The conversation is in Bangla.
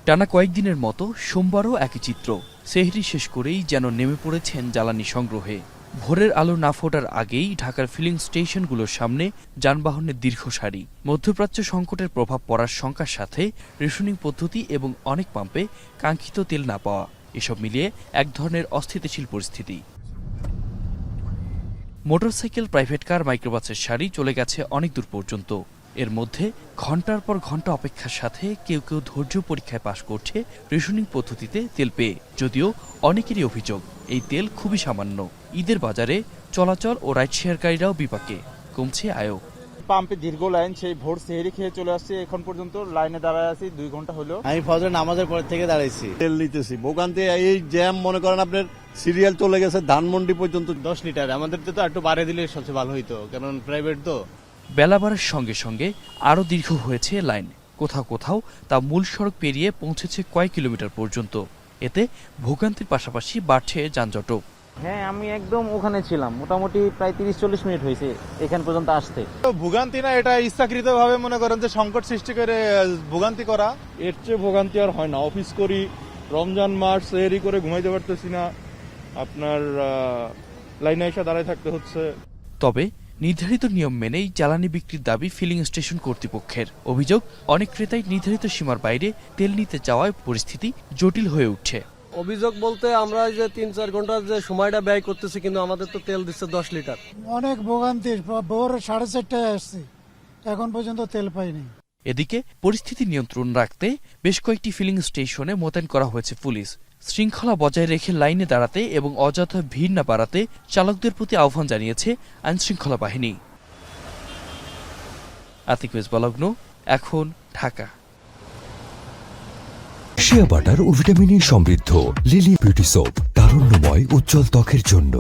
টানা কয়েকদিনের মতো সোমবারও একই চিত্র। সেহরি শেষ করেই যেন নেমে পড়েছেন জ্বালানি সংগ্রহে। ভোরের আলো না ফোটার আগেই ঢাকার ফিলিং স্টেশনগুলোর সামনে যানবাহনের দীর্ঘ সারি। মধ্যপ্রাচ্য সংকটের প্রভাব পড়ার শঙ্কার সাথে রেশনিং পদ্ধতি এবং অনেক পাম্পে কাঙ্ক্ষিত তেল না পাওয়া, এসব মিলিয়ে এক ধরনের অস্থিতিশীল পরিস্থিতি। মোটরসাইকেল, প্রাইভেট কার, মাইক্রোবাসের সারি চলে গেছে অনেক দূর পর্যন্ত। এর মধ্যে ঘন্টার পর ঘন্টা অপেক্ষার সাথে কেউ কেউ ধৈর্য পরীক্ষায় পাশ করছে রেশনিং পদ্ধতিতে তেল পেয়ে। যদিও অনেকেরই অভিযোগ, এই তেল খুবই সামান্য। ঈদের বাজারে চলাচল ও রাইড শেয়ারকারীরাও বিপাকে, কমছে আয়ও। পাম্পে দীর্ঘ লাইন, সেই ভোর সেহরি খেয়ে চলে আসছে, এখন পর্যন্ত লাইনে দাঁড়ায় আছি 2 ঘন্টা হলো। আমি ফজর নামাজের পর থেকে দাঁড়াইছি, তেল নিতেছি। ভোগান্তি এই জ্যাম, মনে করেন আপনার সিরিয়াল চলে গেছে ধানমন্ডি পর্যন্ত। 10 লিটার আমাদের তো একটু বাড়িয়ে দিলে সবচেয়ে ভালো হইতো, কারণ প্রাইভেট তো। বেলা বাড়ার সঙ্গে সঙ্গে আরও দীর্ঘ হয়েছে লাইন। কোথাও কোথাও তা মূল সড়ক পেরিয়ে পৌঁছেছে কয়েক কিলোমিটার পর্যন্ত। এতে ভোগান্তির পাশাপাশি বাড়ছে যানজটও। হ্যাঁ, আমি একদম ওখানে ছিলাম, মোটামুটি প্রায় 30-40 মিনিট হয়েছে এখান পর্যন্ত আসতে। ভোগান্তি না, এটা ইচ্ছাকৃত ভাবে মনে করেন যে সংকট সৃষ্টি করে ভোগান্তি করা। এর চেয়ে ভোগান্তি আর হয় না। অফিস করি, রমজান মাস সেহরি করে ঘুমাইতে পারতেছি না, আপনার লাইনে এসে দাঁড়ায় থাকতে হচ্ছে। তবে নির্ধারিত নিয়ম মেনেই জ্বালানি বিক্রির দাবি ফিলিং স্টেশন কর্তৃপক্ষের। অভিযোগ, অনেক ক্রেতাই নির্ধারিত সীমার বাইরে তেল নিতে যাওয়ায় পরিস্থিতি জটিল হয়ে উঠছে। অভিযোগ বলতে আমরা যে 3-4 ঘন্টা যে সময়টা ব্যয় করতেছি, কিন্তু আমাদের তো তেল দিচ্ছে 10 লিটার। অনেক ভোগান্তির। ভোর 4:30টায় আসছি, এখন পর্যন্ত তেল পাইনি। এদিকে পরিস্থিতি নিয়ন্ত্রণ রাখতে বেশ কয়েকটি ফিলিং স্টেশনে মোতায়েন করা হয়েছে পুলিশ। শৃঙ্খলা বজায় রেখে লাইনে দাঁড়াতে এবং অযথা ভিড় না বাড়াতে চালকদের প্রতি আহ্বান জানিয়েছে আইনশৃঙ্খলা বাহিনী। আতিক মেজবালগ্ন, এখন ঢাকা। শিয়া বাটার ও ভিটামিন ই সমৃদ্ধ লিলি বিউটি সোপ, তারুণ্যময় উজ্জ্বল ত্বকের জন্য।